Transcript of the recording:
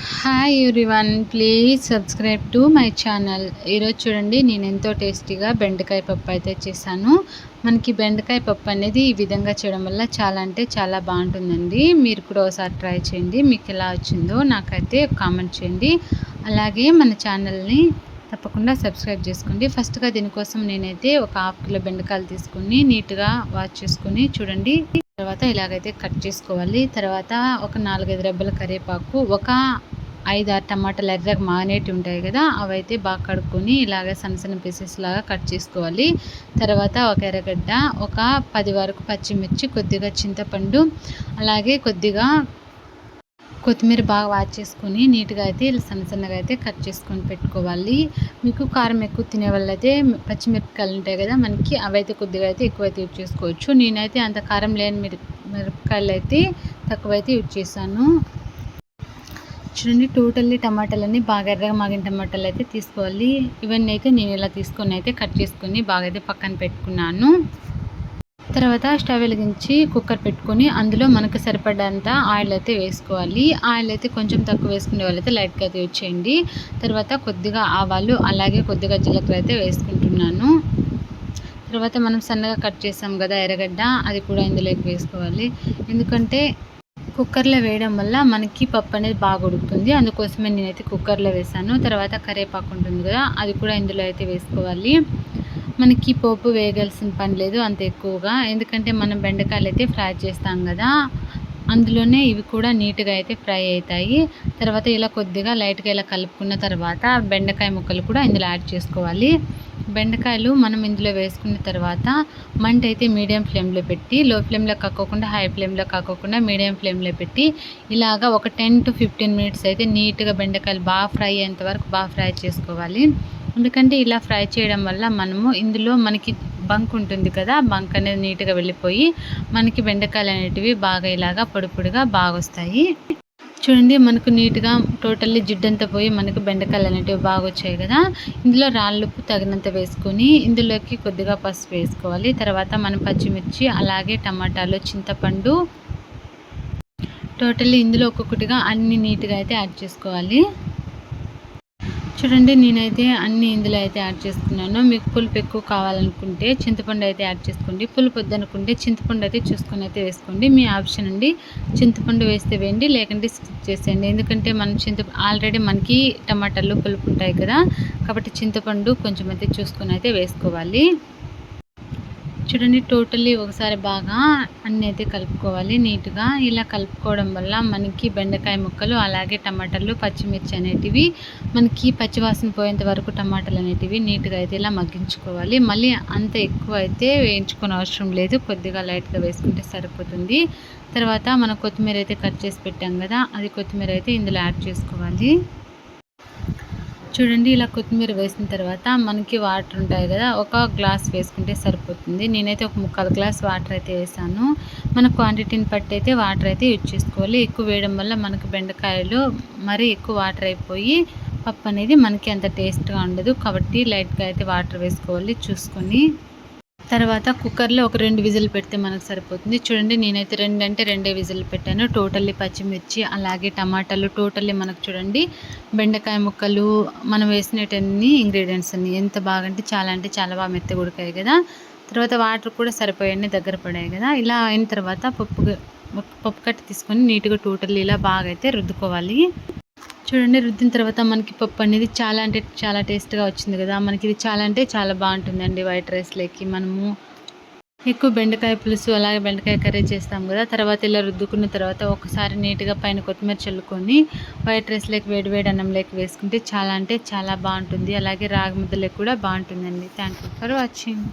Hi everyone, please subscribe to my channel. ఈరోజు చూడండి, నేను ఎంతో టేస్టీగా బెండకాయ పప్పు అయితే చేశాను. మనకి బెండకాయ పప్పు అనేది ఈ విధంగా చేయడం వల్ల చాలా అంటే చాలా బాగుంటుందండి. మీరు కూడా ఒకసారి ట్రై చేయండి. మీకు ఎలా వచ్చిందో నాకైతే కామెంట్ చేయండి. అలాగే మన ఛానల్ని తప్పకుండా సబ్స్క్రైబ్ చేసుకోండి. ఫస్ట్గా దీనికోసం నేనైతే ఒక 1/2 కిలో బెండకాయలు తీసుకుని నీట్గా వాష్ చేసుకుని చూడండి. తర్వాత ఇలాగైతే కట్ చేసుకోవాలి. తర్వాత ఒక 4-5 రెబ్బల కరివేపాకు, ఒక 5-6 టమాటాలు ఎర్రగా మానేటి ఉంటాయి కదా, అవైతే బాగా కడుక్కొని ఇలాగ సన్న పీసెస్ లాగా కట్ చేసుకోవాలి. తర్వాత ఒక ఎర్రగడ్డ, ఒక 10 వరకు పచ్చిమిర్చి, కొద్దిగా చింతపండు, అలాగే కొద్దిగా కొత్తిమీర బాగా వాష్ చేసుకొని నీట్గా అయితే సన్నగా అయితే కట్ చేసుకొని పెట్టుకోవాలి. మీకు కారం ఎక్కువ తినే వాళ్ళైతే పచ్చిమిరపకాయలు ఉంటాయి కదా మనకి, అవైతే కొద్దిగా అయితే ఎక్కువైతే యూజ్ చేసుకోవచ్చు. నేనైతే అంత కారం లేని మిరపకాయలు అయితే తక్కువైతే యూజ్ చేశాను. చూడండి, టోటల్లీ టమాటాలన్నీ బాగా ఎర్రగా మాగిన టమాటాలు అయితే తీసుకోవాలి. ఇవన్నీ అయితే నేను ఇలా తీసుకొని అయితే కట్ చేసుకొని బాగా అయితే పక్కన పెట్టుకున్నాను. తర్వాత స్టవ్ వెలిగించి కుక్కర్ పెట్టుకొని అందులో మనకు సరిపడంత ఆయిల్ అయితే వేసుకోవాలి. ఆయిల్ అయితే కొంచెం తక్కువ వేసుకునే వాళ్ళైతే లైట్గా అయితే యూజ్ చేయండి. తర్వాత కొద్దిగా ఆవాలు, అలాగే కొద్దిగా జీలకర్ర అయితే వేసుకుంటున్నాను. తర్వాత మనం సన్నగా కట్ చేసాం కదా ఎర్రగడ్డ, అది కూడా ఇందులోకి వేసుకోవాలి. ఎందుకంటే కుక్కర్లో వేయడం వల్ల మనకి పప్పు అనేది బాగా ఉడుకుతుంది. అందుకోసమే నేనైతే కుక్కర్లో వేసాను. తర్వాత కరివేపాకు ఉంటుంది కదా, అది కూడా ఇందులో అయితే వేసుకోవాలి. మనకి పోపు వేయాల్సిన పని లేదు అంత ఎక్కువగా, ఎందుకంటే మనం బెండకాయలు అయితే ఫ్రై చేస్తాం కదా, అందులోనే ఇవి కూడా నీట్గా అయితే ఫ్రై అవుతాయి. తర్వాత ఇలా కొద్దిగా లైట్గా ఇలా కలుపుకున్న తర్వాత బెండకాయ ముక్కలు కూడా ఇందులో యాడ్ చేసుకోవాలి. బెండకాయలు మనం ఇందులో వేసుకున్న తర్వాత మంట అయితే మీడియం ఫ్లేమ్లో పెట్టి, లో ఫ్లేమ్లో కాకోకుండా హై ఫ్లేమ్లో కాకోకుండా మీడియం ఫ్లేమ్లో పెట్టి ఇలాగా ఒక 10 to 15 మినిట్స్ అయితే నీట్గా బెండకాయలు బాగా ఫ్రై అయ్యేంత వరకు బాగా ఫ్రై చేసుకోవాలి. ఎందుకంటే ఇలా ఫ్రై చేయడం వల్ల మనము ఇందులో మనకి బంక్ ఉంటుంది కదా, బంక్ అనేది నీట్గా వెళ్ళిపోయి మనకి బెండకాయలు అనేటివి బాగా ఇలాగా పొడి పొడిగా బాగా వస్తాయి. చూడండి, మనకు నీట్గా టోటల్లీ జిడ్డంతా పోయి మనకు బెండకాయలు అనేటివి బాగా వచ్చాయి కదా. ఇందులో రాళ్ళుప్పు తగినంత వేసుకొని ఇందులోకి కొద్దిగా పసుపు వేసుకోవాలి. తర్వాత మనం పచ్చిమిర్చి, అలాగే టమాటాలు, చింతపండు, టోటల్లీ ఇందులో ఒక్కొక్కటిగా అన్ని నీట్గా అయితే యాడ్ చేసుకోవాలి. చూడండి, నేనైతే అన్ని ఇందులో అయితే యాడ్ చేసుకున్నాను. మీకు పులుపు ఎక్కువ కావాలనుకుంటే చింతపండు అయితే యాడ్ చేసుకోండి. పులుపు వద్దనుకుంటే చింతపండు అయితే చూసుకొని అయితే వేసుకోండి. మీ ఆప్షన్ అండి. చింతపండు వేస్తే వేయండి, లేకుంటే స్కిప్ చేసేయండి. ఎందుకంటే మనం ఆల్రెడీ మనకి టమాటాలు పులుపు ఉంటాయి కదా, కాబట్టి చింతపండు కొంచెం అయితే చూసుకొని అయితే వేసుకోవాలి. చూడండి, టోటల్లీ ఒకసారి బాగా అన్నీ అయితే కలుపుకోవాలి నీట్గా. ఇలా కలుపుకోవడం వల్ల మనకి బెండకాయ ముక్కలు, అలాగే టమాటాలు, పచ్చిమిర్చి అనేటివి మనకి పచ్చివాసన పోయేంత వరకు టమాటాలు అనేటివి నీట్గా అయితే ఇలా మగ్గించుకోవాలి. మళ్ళీ అంత ఎక్కువ అయితే వేయించుకునే అవసరం లేదు, కొద్దిగా లైట్గా వేసుకుంటే సరిపోతుంది. తర్వాత మనం కొత్తిమీర అయితే కట్ చేసి పెట్టాం కదా, అది కొత్తిమీర అయితే ఇందులో యాడ్ చేసుకోవాలి. చూడండి, ఇలా కొత్తిమీర వేసిన తర్వాత మనకి వాటర్ ఉంటాయి కదా, ఒక గ్లాస్ వేసుకుంటే సరిపోతుంది. నేనైతే ఒక 3/4 గ్లాస్ వాటర్ అయితే వేసాను. మన క్వాంటిటీని బట్టి అయితే వాటర్ అయితే యూజ్ చేసుకోవాలి. ఎక్కువ వేయడం వల్ల మనకు బెండకాయలు మరీ ఎక్కువ వాటర్ అయిపోయి పప్పు అనేది మనకి అంత టేస్ట్గా ఉండదు. కాబట్టి లైట్గా అయితే వాటర్ వేసుకోవాలి చూసుకొని. తర్వాత కుక్కర్లో ఒక 2 విజిల్ పెడితే మనకు సరిపోతుంది. చూడండి, నేనైతే 2 అంటే 2 విజిల్ పెట్టాను. టోటల్లీ పచ్చిమిర్చి, అలాగే టమాటాలు, టోటల్లీ మనకు చూడండి బెండకాయ ముక్కలు, మనం వేసినటన్ని ఇంగ్రీడియంట్స్ అన్ని ఎంత బాగా అంటే చాలా బాగా మెత్తగా ఉడికాయి కదా. తర్వాత వాటర్ కూడా సరిపోయాయి, దగ్గర పడాయి కదా. ఇలా అయిన తర్వాత పప్పు కట్టి తీసుకొని నీట్గా టోటల్లీ ఇలా బాగా అయితే రుద్దుకోవాలి. చూడండి, రుద్దిన తర్వాత మనకి పప్పు అనేది చాలా అంటే చాలా టేస్ట్గా వచ్చింది కదా. మనకి ఇది చాలా అంటే చాలా బాగుంటుందండి వైట్ రైస్లోకి. మనము ఎక్కువ బెండకాయ పులుసు, అలాగే బెండకాయ కర్రీ చేస్తాం కదా. తర్వాత ఇలా రుద్దుకున్న తర్వాత ఒకసారి నీట్గా పైన కొత్తిమీర చల్లుకొని వైట్ రైస్లోకి వేడి అన్నంలోకి వేసుకుంటే చాలా అంటే చాలా బాగుంటుంది. అలాగే రాగి ముద్దలోకి కూడా బాగుంటుందండి. Thank you for watching.